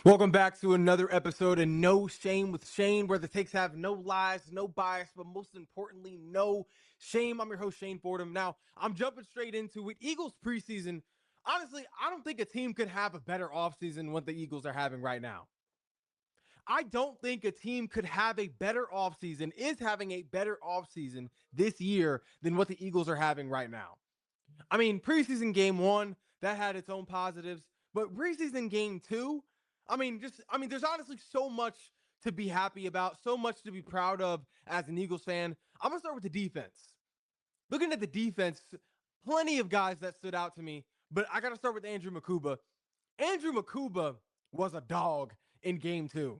Welcome back to another episode of No Shame with Shane, where the takes have no lies, no bias, but most importantly, no shame. I'm your host, Shane Fordham. Now, I'm jumping straight into it. Eagles preseason. Honestly, I don't think a team could have a better offseason than what the Eagles are having right now. I don't think a team could have a better offseason, is having a better offseason this year than what the Eagles are having right now. I mean, preseason game one, that had its own positives, but preseason game two, there's honestly so much to be happy about, so much to be proud of as an Eagles fan. I'm gonna start with the defense. Looking at the defense, plenty of guys that stood out to me, but I gotta start with Andrew Makuba. Andrew Makuba was a dog in game two.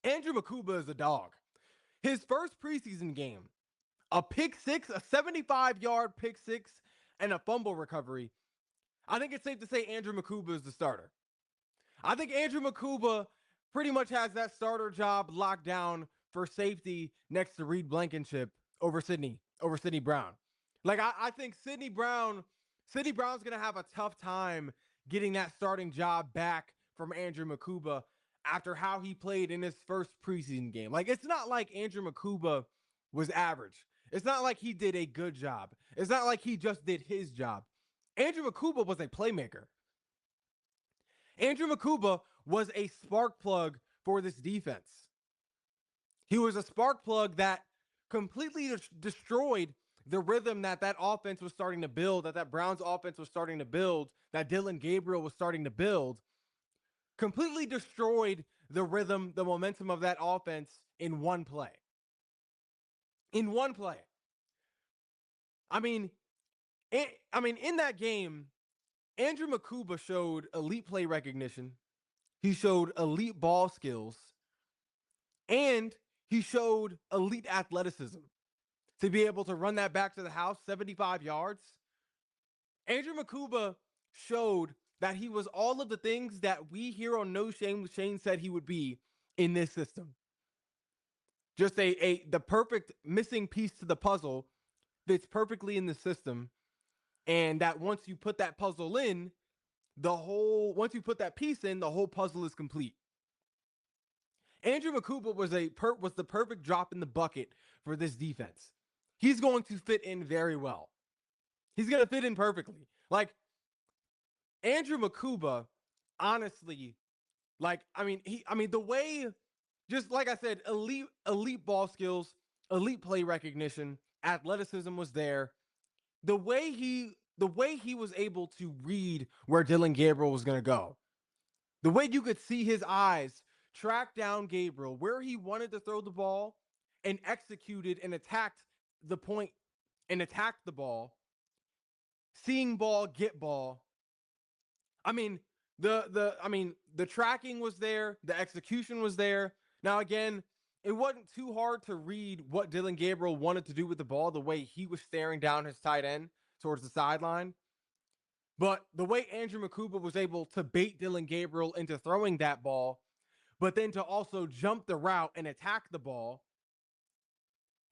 Andrew Makuba is a dog. His first preseason game, a pick six, a 75-yard pick six, and a fumble recovery. I think it's safe to say Andrew Makuba is the starter. I think Andrew Makuba pretty much has that starter job locked down for safety next to Reed Blankenship over Sidney Brown. Like I think Sidney Brown's gonna have a tough time getting that starting job back from Andrew Makuba after how he played in his first preseason game. Like, it's not like Andrew Makuba was average. It's not like he did a good job. It's not like he just did his job. Andrew Makuba was a playmaker. Andrew Makuba was a spark plug for this defense. He was a spark plug that completely destroyed the rhythm that offense was starting to build, that Browns offense was starting to build, that Dylan Gabriel was starting to build. Completely destroyed the rhythm, the momentum of that offense in one play. In one play. In that game, Andrew Makuba showed elite play recognition. He showed elite ball skills. And he showed elite athleticism to be able to run that back to the house 75 yards. Andrew Makuba showed that he was all of the things that we here on No Shame with Shane said he would be in this system. Just the perfect missing piece to the puzzle, fits perfectly in the system. And that once you put that puzzle in, once you put that piece in, the whole puzzle is complete. Andrew Makuba was the perfect drop in the bucket for this defense. He's going to fit in very well. He's going to fit in perfectly. Like, Andrew Makuba, honestly, the way, just like I said, elite ball skills, elite play recognition, athleticism was there. The way he was able to read where Dylan Gabriel was going to go. The way you could see his eyes track down Gabriel, where he wanted to throw the ball, and executed and attacked the point and attacked the ball. Seeing ball, get ball. The tracking was there, the execution was there. Now, again, it wasn't too hard to read what Dylan Gabriel wanted to do with the ball, the way he was staring down his tight end towards the sideline. But the way Andrew Makuba was able to bait Dylan Gabriel into throwing that ball, but then to also jump the route and attack the ball,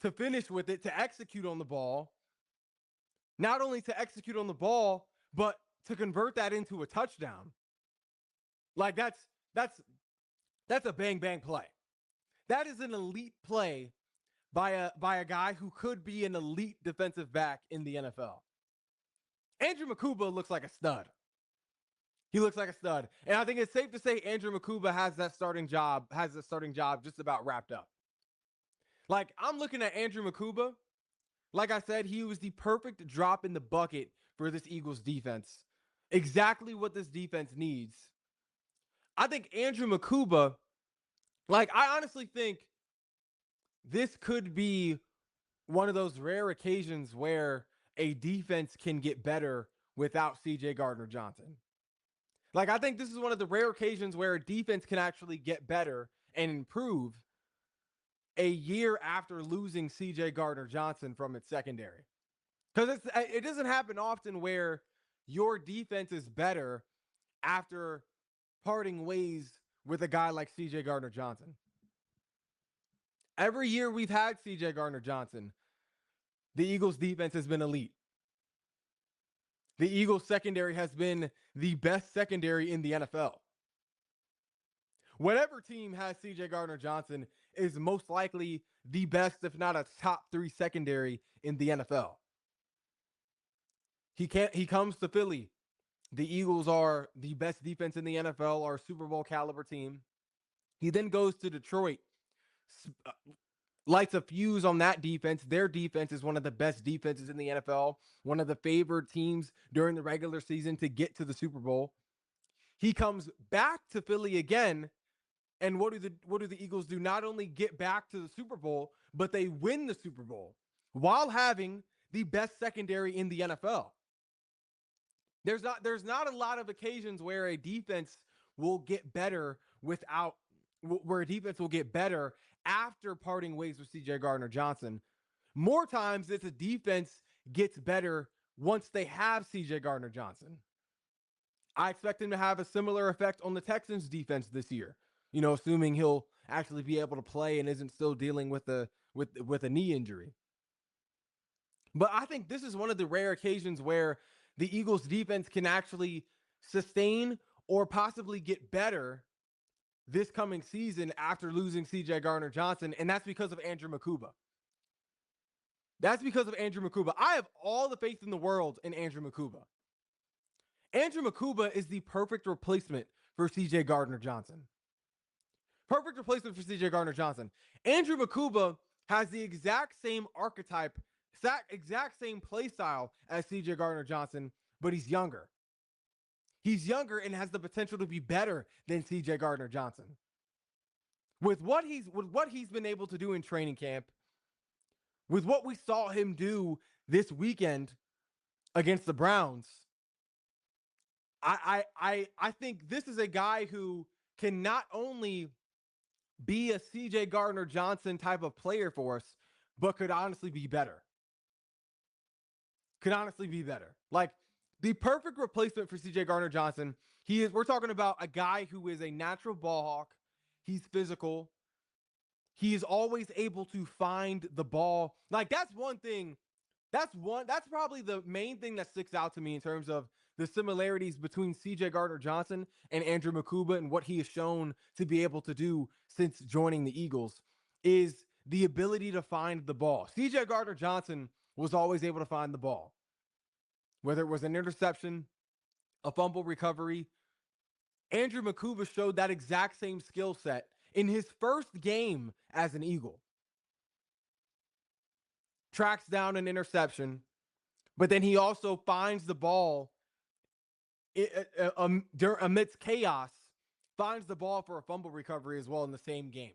to finish with it, to execute on the ball, not only to execute on the ball, but to convert that into a touchdown. Like, that's a bang bang play. That is an elite play by a guy who could be an elite defensive back in the NFL. Andrew Makuba looks like a stud. He looks like a stud. And I think it's safe to say Andrew Makuba has the starting job just about wrapped up. Like, I'm looking at Andrew Makuba. Like I said, he was the perfect drop in the bucket for this Eagles defense. Exactly what this defense needs. I think Andrew Makuba, I honestly think this could be one of those rare occasions where a defense can get better without CJ Gardner-Johnson. Like, I think this is one of the rare occasions where a defense can actually get better and improve a year after losing CJ Gardner-Johnson from its secondary. Because it doesn't happen often where your defense is better after parting ways with a guy like CJ Gardner-Johnson. Every year we've had CJ Gardner-Johnson, the Eagles defense has been elite. The Eagles secondary has been the best secondary in the NFL. whatever team has CJ Gardner-Johnson is most likely the best, if not a top 3 secondary in the NFL. He comes to Philly. The Eagles are the best defense in the NFL, are a Super Bowl caliber team. He then goes to Detroit, lights a fuse on that defense. Their defense is one of the best defenses in the NFL, one of the favored teams during the regular season to get to the Super Bowl. He comes back to Philly again, and what do the Eagles do? Not only get back to the Super Bowl, but they win the Super Bowl while having the best secondary in the NFL. There's not a lot of occasions where a defense will get better after parting ways with CJ Gardner-Johnson. More times it's a defense gets better once they have CJ Gardner-Johnson. I expect him to have a similar effect on the Texans defense this year. You know, assuming he'll actually be able to play and isn't still dealing with a knee injury. But I think this is one of the rare occasions where the Eagles defense can actually sustain or possibly get better this coming season after losing CJ Gardner-Johnson, and that's because of Andrew Mukuba. I have all the faith in the world in Andrew Mukuba. Andrew Mukuba is the perfect replacement for CJ Gardner-Johnson. Andrew Mukuba has the exact same archetype, exact same play style as CJ Gardner-Johnson, but he's younger. He's younger and has the potential to be better than CJ Gardner-Johnson. With what he's been able to do in training camp, with what we saw him do this weekend against the Browns, I think this is a guy who can not only be a CJ Gardner-Johnson type of player for us, but could honestly be better. Like the perfect replacement for CJ Gardner-Johnson. We're talking about a guy who is a natural ball hawk. He's physical. He is always able to find the ball. Like that's one thing. That's probably the main thing that sticks out to me in terms of the similarities between CJ Gardner-Johnson and Andrew Mukuba and what he has shown to be able to do since joining the Eagles is the ability to find the ball. CJ Gardner-Johnson was always able to find the ball. Whether it was an interception, a fumble recovery, Andrew Mukuba showed that exact same skill set in his first game as an Eagle. Tracks down an interception, but then he also finds the ball amidst chaos, finds the ball for a fumble recovery as well in the same game.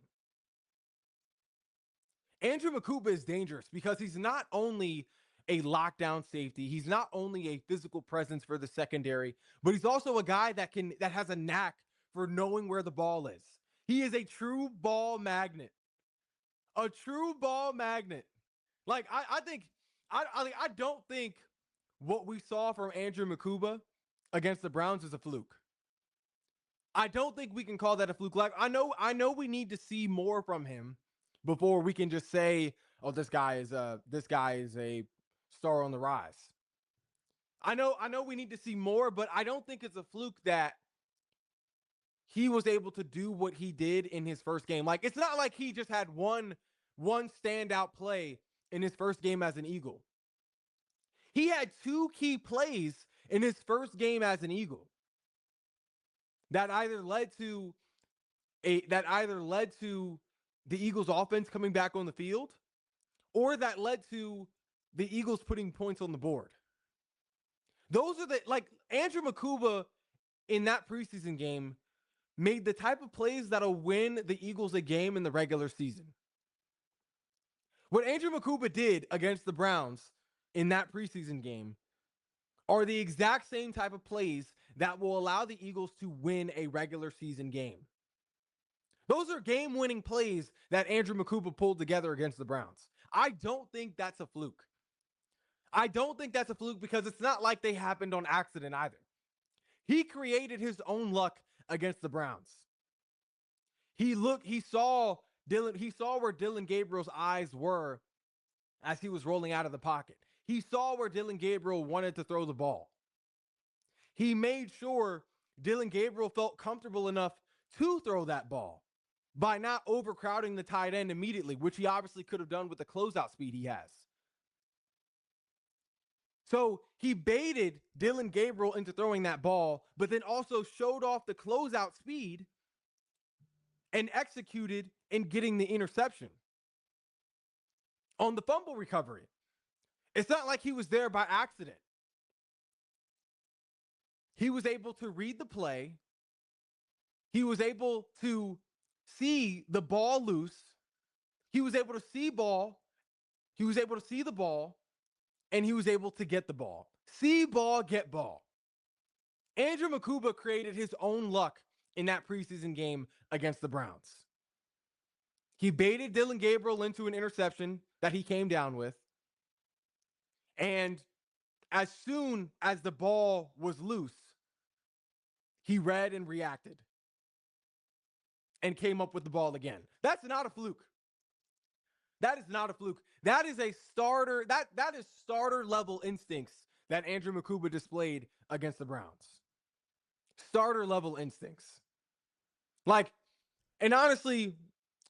Andrew Mukuba is dangerous because he's not only a lockdown safety, he's not only a physical presence for the secondary, but he's also a guy that has a knack for knowing where the ball is. He is a true ball magnet. Like I don't think what we saw from Andrew Mukuba against the Browns is a fluke. I don't think we can call that a fluke. Like I know we need to see more from him before we can just say, "Oh, this guy is a star on the rise." I know we need to see more, but I don't think it's a fluke that he was able to do what he did in his first game. Like it's not like he just had one standout play in his first game as an Eagle. He had two key plays in his first game as an Eagle that either led to the Eagles offense coming back on the field or that led to the Eagles putting points on the board. Those are Andrew Mukuba in that preseason game made the type of plays that'll win the Eagles a game in the regular season. What Andrew Mukuba did against the Browns in that preseason game are the exact same type of plays that will allow the Eagles to win a regular season game. Those are game-winning plays that Andrew Mukuba pulled together against the Browns. I don't think that's a fluke. Because it's not like they happened on accident either. He created his own luck against the Browns. He saw where Dillon Gabriel's eyes were as he was rolling out of the pocket. He saw where Dillon Gabriel wanted to throw the ball. He made sure Dillon Gabriel felt comfortable enough to throw that ball by not overcrowding the tight end immediately, which he obviously could have done with the closeout speed he has. So he baited Dillon Gabriel into throwing that ball, but then also showed off the closeout speed and executed in getting the interception. On the fumble recovery, it's not like he was there by accident. He was able to read the play. He was able to see the ball loose. He was able to see ball. He was able to see the ball, and he was able to get the ball. See ball, get ball. Andrew Makuba created his own luck in that preseason game against the Browns. He baited Dillon Gabriel into an interception that he came down with. And as soon as the ball was loose, he read and reacted and came up with the ball again. That's not a fluke. That is not a fluke. That is a starter. That is starter level instincts that Andrew Makuba displayed against the Browns. Starter level instincts. And honestly,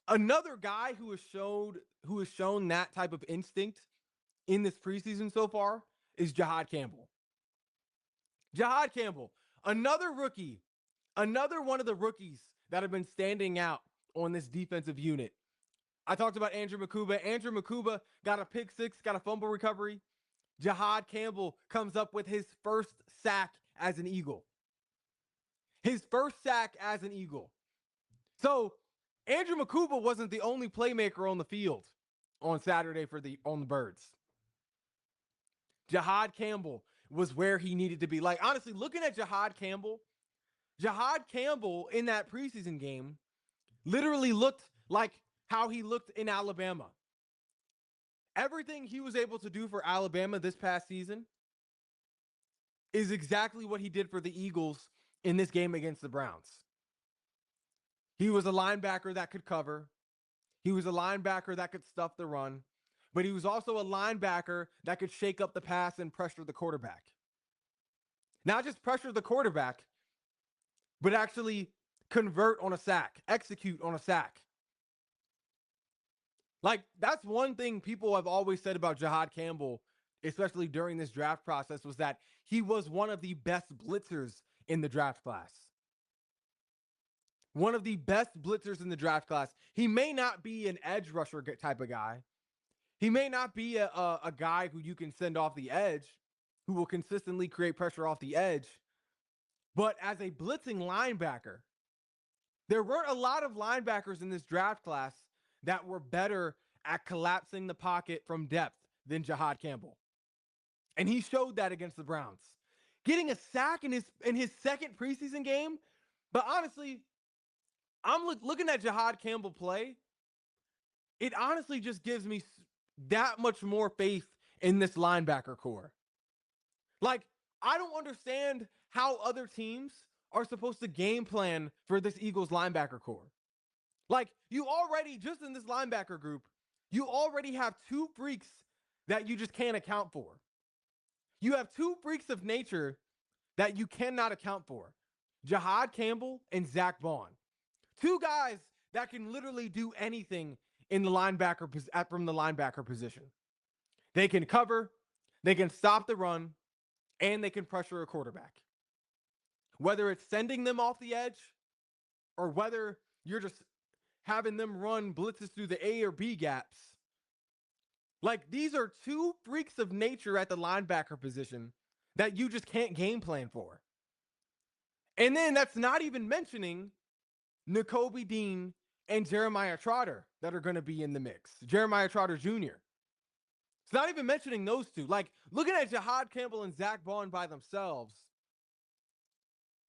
another guy who has shown that type of instinct in this preseason so far is Jahad Campbell. Jahad Campbell, another rookie, another one of the rookies that have been standing out on this defensive unit. I talked about Andrew Makuba. Andrew Makuba got a pick six, got a fumble recovery. Jahad Campbell comes up with his first sack as an Eagle. His first sack as an Eagle. So Andrew Makuba wasn't the only playmaker on the field on Saturday on the Birds. Jahad Campbell was where he needed to be. Honestly, looking at Jahad Campbell in that preseason game literally looked like how he looked in Alabama. Everything he was able to do for Alabama this past season is exactly what he did for the Eagles in this game against the Browns. He was a linebacker that could cover. He was a linebacker that could stuff the run. But he was also a linebacker that could shake up the pass and pressure the quarterback. Not just pressure the quarterback, but actually convert on a sack, execute on a sack. That's one thing people have always said about Jahad Campbell, especially during this draft process, was that he was one of the best blitzers in the draft class. One of the best blitzers in the draft class. He may not be an edge rusher type of guy. He may not be a guy who you can send off the edge, who will consistently create pressure off the edge. But as a blitzing linebacker, there weren't a lot of linebackers in this draft class that were better at collapsing the pocket from depth than Jahad Campbell. And he showed that against the Browns. Getting a sack in his second preseason game. But honestly, I'm looking at Jahad Campbell play. It honestly just gives me that much more faith in this linebacker core. I don't understand how other teams are supposed to game plan for this Eagles linebacker core. You already, just in this linebacker group, you already have two freaks that you just can't account for. You have two freaks of nature that you cannot account for. Jahad Campbell and Zach Bond. Two guys that can literally do anything in the linebacker from the linebacker position. They can cover, they can stop the run, and they can pressure a quarterback. Whether it's sending them off the edge or whether you're just having them run blitzes through the A or B gaps. These are two freaks of nature at the linebacker position that you just can't game plan for. And then that's not even mentioning Nakobe Dean and Jeremiah Trotter that are going to be in the mix. Jeremiah Trotter Jr. It's not even mentioning those two. Looking at Jahad Campbell and Zach Bond by themselves,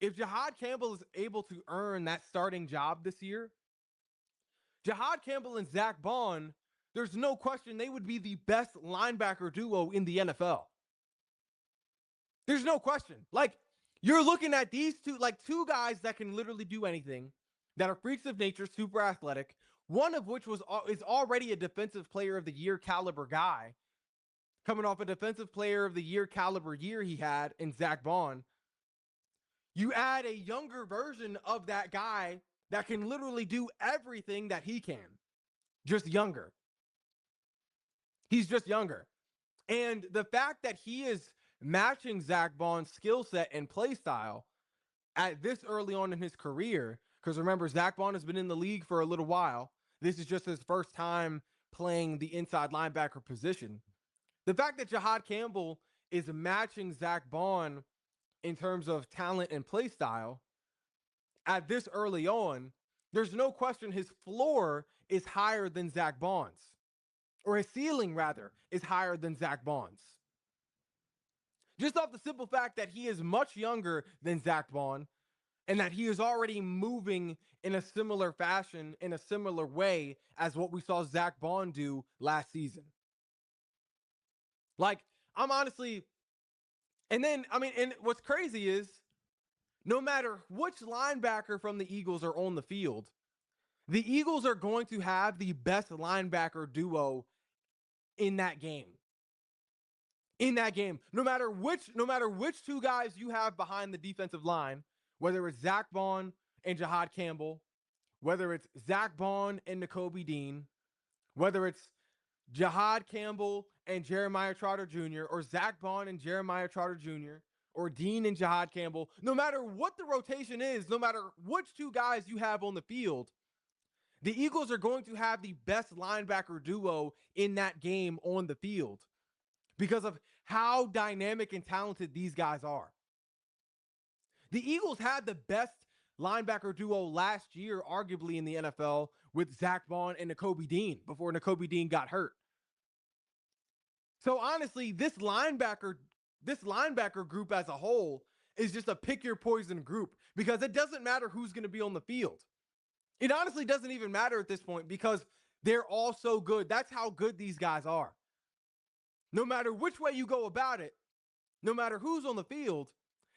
if Jahad Campbell is able to earn that starting job this year, Jahad Campbell and Zach Bond, there's no question they would be the best linebacker duo in the NFL. There's no question. You're looking at these two, two guys that can literally do anything, that are freaks of nature, super athletic, one of which is already a defensive player of the year caliber guy, coming off a defensive player of the year caliber year he had in Zach Bond. You add a younger version of that guy that can literally do everything that he can, just younger. He's just younger. And the fact that he is matching Zach Bond's skill set and play style at this early on in his career, because remember, Zach Bond has been in the league for a little while. This is just his first time playing the inside linebacker position. The fact that Jahad Campbell is matching Zach Bond in terms of talent and play style at this early on, there's no question his floor is higher than Zach Bond's, or his ceiling, rather, is higher than Zach Bond's. Just off the simple fact that he is much younger than Zach Bond, and that he is already moving in a similar fashion, in a similar way as what we saw Zach Bond do last season. Like, I'm honestly, and then, I mean, and what's crazy is, no matter which linebacker from the Eagles are on the field, the Eagles are going to have the best linebacker duo in that game. In that game, no matter which two guys you have behind the defensive line, whether it's Zach Bond and Jahad Campbell, whether it's Zach Bond and Nakobe Dean, whether it's Jahad Campbell and Jeremiah Trotter Jr., or Zach Bond and Jeremiah Trotter Jr., or Dean and Jahad Campbell, no matter what the rotation is, no matter which two guys you have on the field, the Eagles are going to have the best linebacker duo in that game on the field because of how dynamic and talented these guys are. The Eagles had the best linebacker duo last year, arguably in the NFL, with Zach Bond and Nakobe Dean before Nakobe Dean got hurt. So honestly, this linebacker group as a whole is just a pick your poison group because it doesn't matter who's going to be on the field. It honestly doesn't even matter at this point because they're all so good. That's how good these guys are. No matter which way you go about it, no matter who's on the field,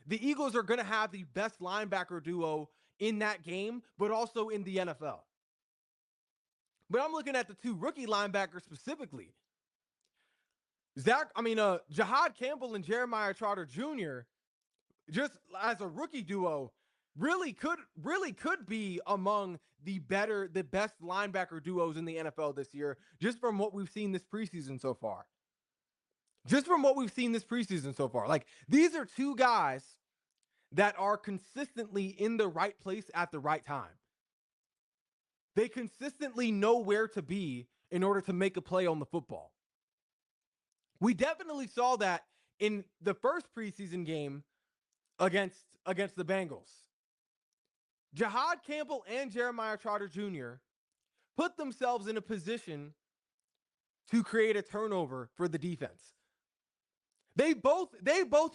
the Eagles are going to have the best linebacker duo in that game, but also in the NFL. But I'm looking at the two rookie linebackers specifically. Jahad Campbell and Jeremiah Trotter Jr., just as a rookie duo, really could be among the best linebacker duos in the NFL this year, just from what we've seen this preseason so far. Like, these are two guys that are consistently in the right place at the right time. They consistently know where to be in order to make a play on the football. We definitely saw that in the first preseason game against the Bengals. Jahad Campbell and Jeremiah Trotter Jr. put themselves in a position to create a turnover for the defense. They both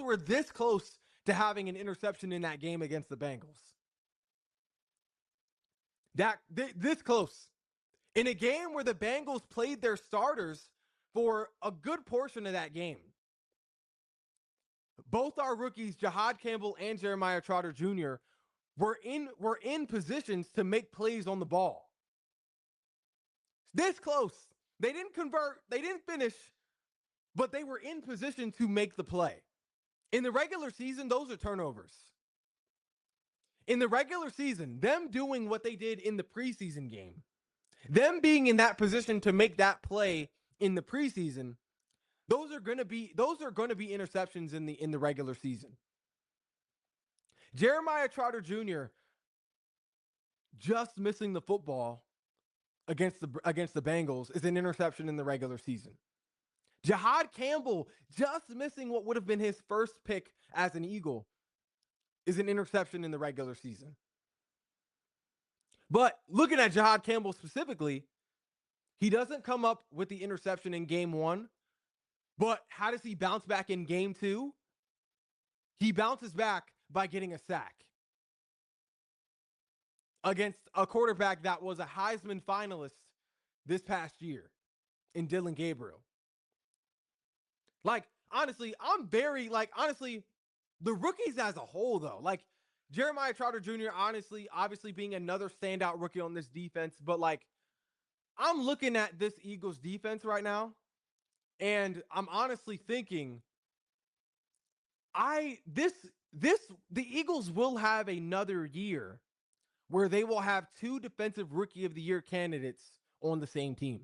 were this close to having an interception in that game against the Bengals. This close. In a game where the Bengals played their starters for a good portion of that game. Both our rookies, Jahad Campbell and Jeremiah Trotter Jr., were in positions to make plays on the ball. This close. They didn't convert, they didn't finish, but they were in position to make the play. In the regular season, those are turnovers. In the regular season, them doing what they did in the preseason game, them being in that position to make that play in the preseason, those are going to be interceptions in the regular season. Jeremiah Trotter Jr. just missing the football against the Bengals is an interception in the regular season. Jahad Campbell just missing what would have been his first pick as an Eagle is an interception in the regular season. But looking at Jahad Campbell specifically, he doesn't come up with the interception in game 1. But how does he bounce back in game 2? He bounces back by getting a sack against a quarterback that was a Heisman finalist this past year in Dylan Gabriel. Honestly, the rookies as a whole, though, Jeremiah Trotter Jr., obviously being another standout rookie on this defense, but I'm looking at this Eagles defense right now, and I'm honestly thinking, the Eagles will have another year where they will have two defensive rookie of the year candidates on the same team.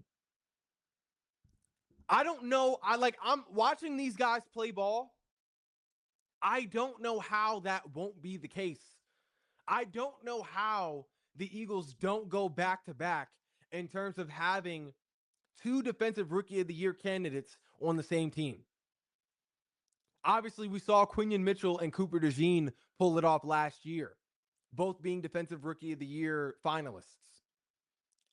I don't know. I'm watching these guys play ball. I don't know how that won't be the case. I don't know how the Eagles don't go back to back in terms of having two defensive rookie of the year candidates on the same team. Obviously, we saw Quinion Mitchell and Cooper DeJean pull it off last year, both being defensive rookie of the year finalists.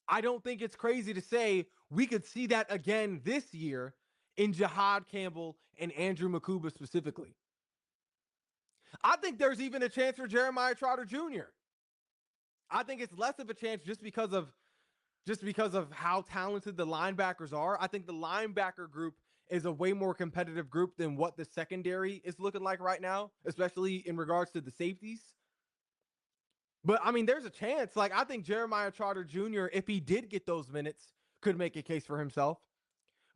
I don't think it's crazy to say we could see that again this year in Jihad Campbell and Andrew Makuba specifically. I think there's even a chance for Jeremiah Trotter Jr. I think it's less of a chance just because of how talented the linebackers are. I think the linebacker group is a way more competitive group than what the secondary is looking like right now, especially in regards to the safeties. But I mean, there's a chance. I think Jeremiah Trotter Jr., if he did get those minutes, could make a case for himself.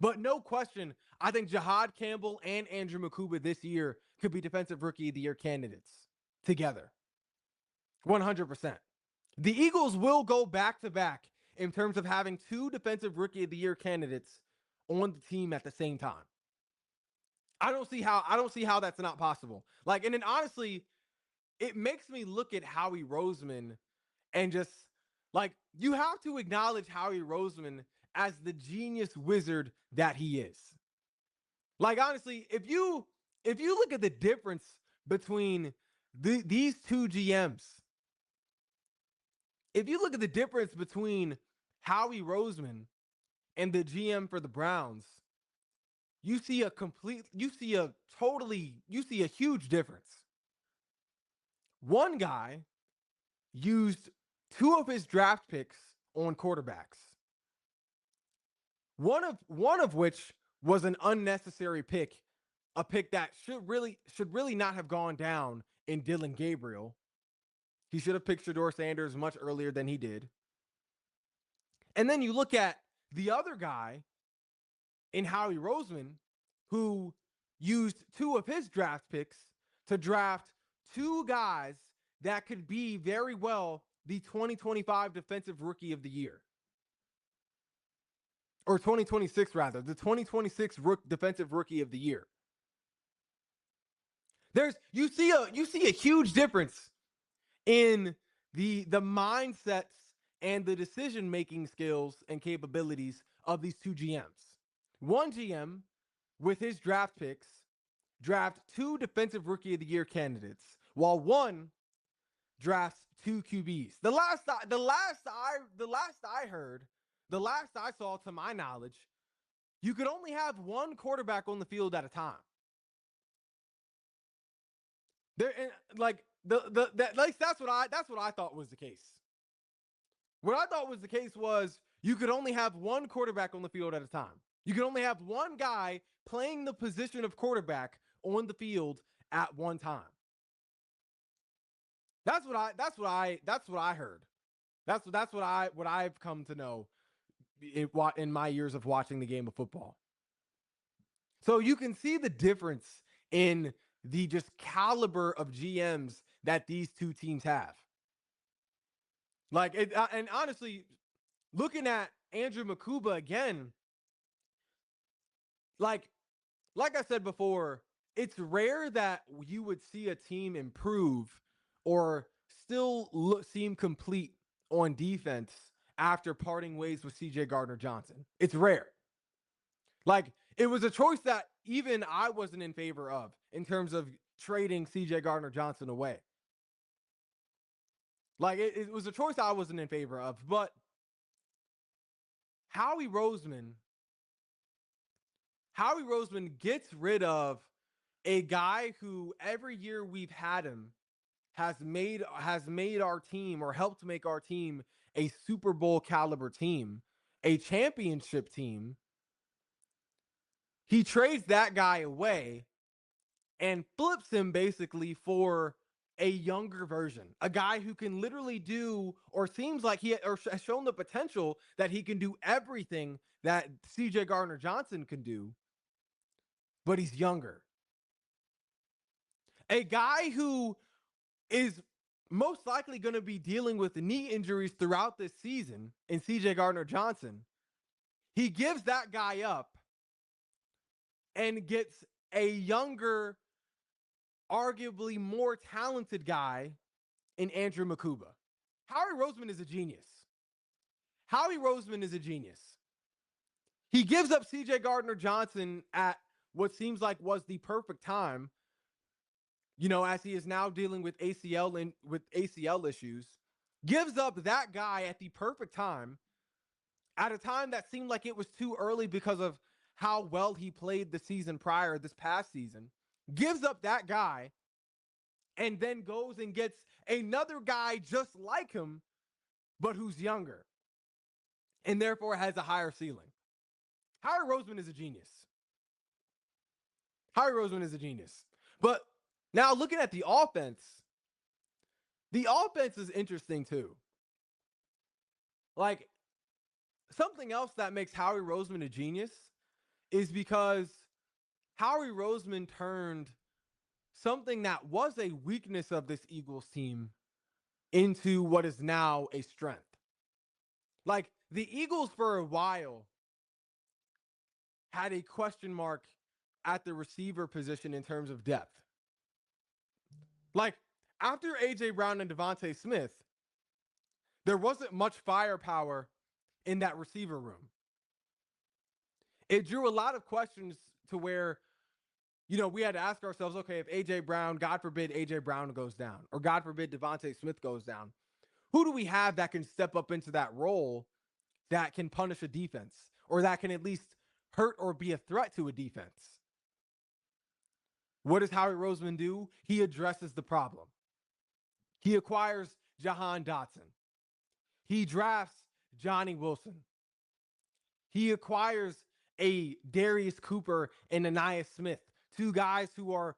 But no question, I think Jihad Campbell and Andrew Makuba this year could be defensive rookie of the year candidates together. 100%. The Eagles will go back to back in terms of having two defensive rookie of the year candidates on the team at the same time. I don't see how that's not possible. And then honestly, it makes me look at Howie Roseman and just you have to acknowledge Howie Roseman as the genius wizard that he is. Honestly, if you look at the difference between these two GMs, if you look at the difference between Howie Roseman and the GM for the Browns, you see a huge difference. One guy used two of his draft picks on quarterbacks. One of which was an unnecessary pick, a pick that should really not have gone down in Dylan Gabriel. He should have picked Shedeur Sanders much earlier than he did. And then you look at the other guy in Howie Roseman, who used two of his draft picks to draft two guys that could be very well the 2025 Defensive Rookie of the Year. Or 2026, rather. The 2026 Defensive Rookie of the Year. You see a huge difference in the mindsets and the decision-making skills and capabilities of these two GMs. One GM, with his draft picks, draft two Defensive Rookie of the Year candidates, while one drafts two QBs. The last I saw, to my knowledge, you could only have one quarterback on the field at a time. That's what I thought was the case. What I thought was the case was you could only have one quarterback on the field at a time. You can only have one guy playing the position of quarterback on the field at one time. That's what I heard. That's what I've come to know in my years of watching the game of football. So you can see the difference in the just caliber of GMs that these two teams have. And honestly, looking at Andrew Makuba again, like I said before, it's rare that you would see a team improve or still seem complete on defense after parting ways with CJ Gardner-Johnson. It's rare. It was a choice that even I wasn't in favor of in terms of trading CJ Gardner-Johnson away. It was a choice I wasn't in favor of, but Howie Roseman gets rid of a guy who every year we've had him has made our team or helped make our team a Super Bowl caliber team, a championship team. He trades that guy away and flips him basically for a younger version, a guy who can literally do, or seems like he has shown the potential that he can do everything that CJ Gardner-Johnson can do, but he's younger. A guy who is most likely going to be dealing with knee injuries throughout this season in CJ Gardner-Johnson. He gives that guy up and gets a younger, arguably more talented guy in Andrew Makuba. Howie Roseman is a genius. Howie Roseman is a genius. He gives up CJ Gardner-Johnson at what seems like was the perfect time, as he is now dealing with ACL issues. Gives up that guy at the perfect time, at a time that seemed like it was too early because of how well he played the season prior, this past season. Gives up that guy and then goes and gets another guy just like him, but who's younger and therefore has a higher ceiling. Howie Roseman is a genius. Howie Roseman is a genius. But now looking at the offense is interesting too. Like, something else that makes Howie Roseman a genius is because Howie Roseman turned something that was a weakness of this Eagles team into what is now a strength. Like, the Eagles for a while had a question mark at the receiver position in terms of depth. Like, after A.J. Brown and Devontae Smith, there wasn't much firepower in that receiver room. It drew a lot of questions to where, we had to ask ourselves, okay, if A.J. Brown, God forbid A.J. Brown goes down, or God forbid Devontae Smith goes down, who do we have that can step up into that role that can punish a defense, or that can at least hurt or be a threat to a defense? What does Howie Roseman do? He addresses the problem. He acquires Jahan Dotson. He drafts Johnny Wilson. He acquires a Darius Cooper and Anais Smith, two guys who are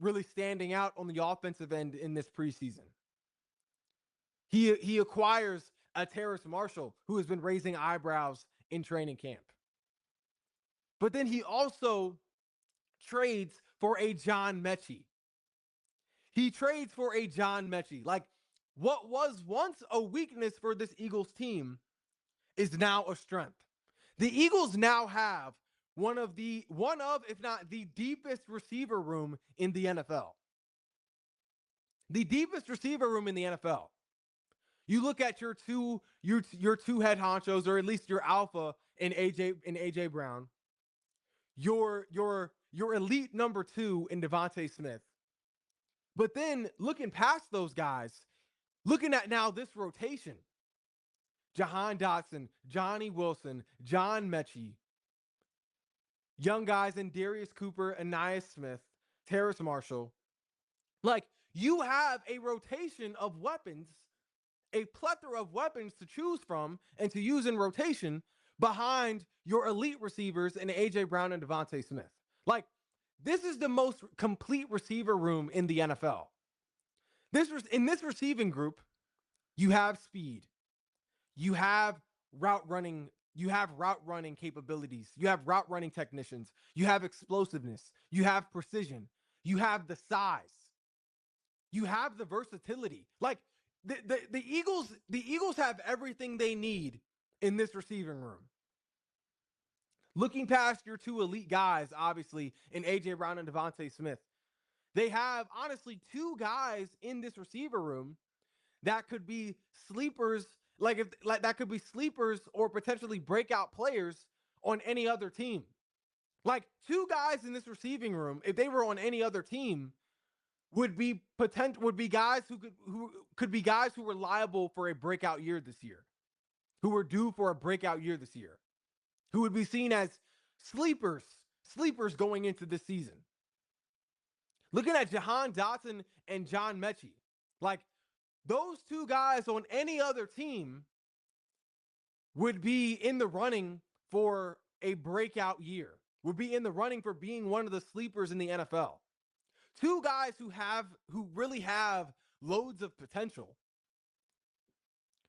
really standing out on the offensive end in this preseason. He acquires a Terrace Marshall, who has been raising eyebrows in training camp. But then he also trades for a John Mechie. He trades for a John Mechie. Like, what was once a weakness for this Eagles team is now a strength. The Eagles now have one of, if not the deepest receiver room in the NFL. The deepest receiver room in the NFL. You look at your two head honchos, or at least your alpha in AJ Brown, your elite number 2 in Devontae Smith. But then looking past those guys, looking at now this rotation, Jahan Dotson, Johnny Wilson, John Mechie, young guys in Darius Cooper, Anais Smith, Terrace Marshall. Like, you have a rotation of weapons, a plethora of weapons to choose from and to use in rotation behind your elite receivers in A.J. Brown and Devontae Smith. Like, this is the most complete receiver room in the NFL. In this receiving group, you have speed. You have route running capabilities. You have route running technicians. You have explosiveness. You have precision. You have the size. You have the versatility. Like, the Eagles have everything they need in this receiving room. Looking past your two elite guys, obviously, in A.J. Brown and Devontae Smith, they have, honestly, two guys in this receiver room that could be sleepers, that could be sleepers or potentially breakout players on any other team. Like, two guys in this receiving room, if they were on any other team, would be guys who could be guys who were liable for a breakout year this year, who were due for a breakout year this year, who would be seen as sleepers going into this season. Looking at Jahan Dotson and John Mechie, like, those two guys on any other team would be in the running for a breakout year, would be in the running for being one of the sleepers in the NFL. Two guys who really have loads of potential.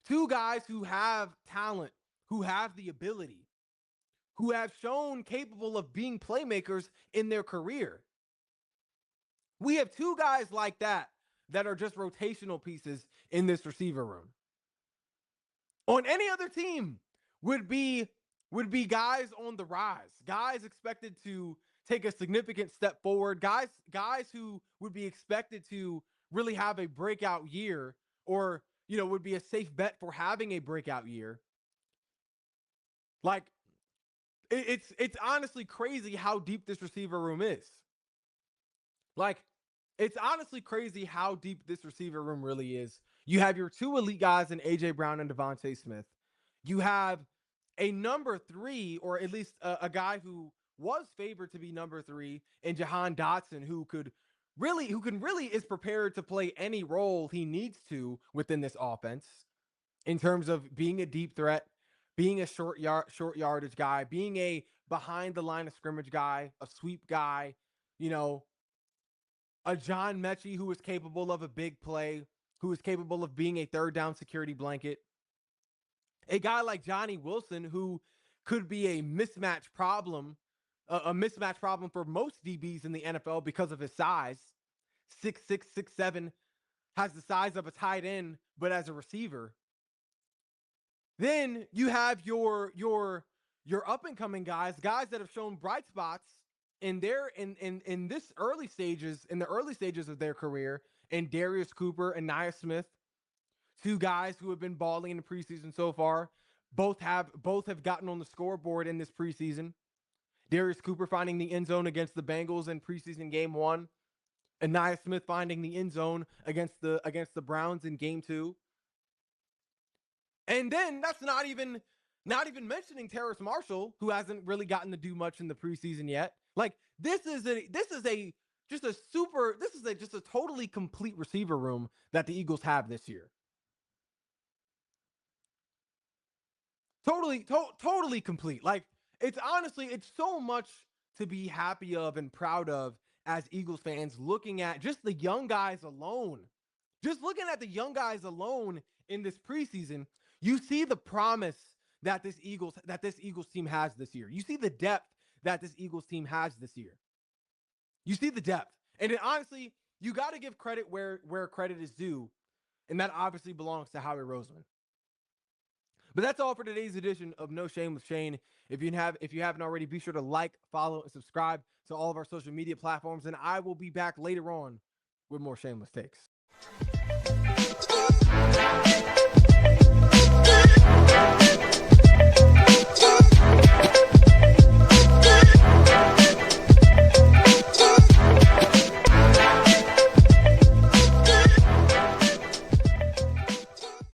Two guys who have talent, who have the ability, who have shown capable of being playmakers in their career. We have two guys like that that are just rotational pieces in this receiver room. On any other team would be guys on the rise, guys expected to take a significant step forward, guys who would be expected to really have a breakout year, or would be a safe bet for having a breakout year. Like, it's honestly crazy how deep this receiver room is. Like, it's honestly crazy how deep this receiver room really is. You have your two elite guys in AJ Brown and Devontae Smith. You have a number 3, or at least a guy who was favored to be number 3 in Jahan Dotson, who really is prepared to play any role he needs to within this offense, in terms of being a deep threat, being a short yardage guy, being a behind the line of scrimmage guy, a sweep guy, a John Mechie who is capable of a big play, who is capable of being a third down security blanket. A guy like Johnny Wilson, who could be a mismatch problem for most DBs in the NFL because of his size. 6'6", 6'7", has the size of a tight end, but as a receiver. Then you have your up and coming guys that have shown bright spots in the early stages of their career, in Darius Cooper and Nia Smith, two guys who have been balling in the preseason so far. Both have gotten on the scoreboard in this preseason. Darius Cooper finding the end zone against the Bengals in preseason game 1, and Nia Smith finding the end zone against the Browns in game 2. And then that's not even mentioning Terrace Marshall, who hasn't really gotten to do much in the preseason yet. Like, this is just a totally complete receiver room that the Eagles have this year. Totally complete. Like, it's so much to be happy of and proud of as Eagles fans, looking at just the young guys alone. Just looking at the young guys alone in this preseason, you see the promise that this Eagles team has this year. You see the depth that this Eagles team has this year. You see the depth. And honestly, you got to give credit where credit is due, and that obviously belongs to Howie Roseman. But that's all for today's edition of No Shame with Shane. If you haven't already, be sure to like, follow, and subscribe to all of our social media platforms, and I will be back later on with more shameless takes.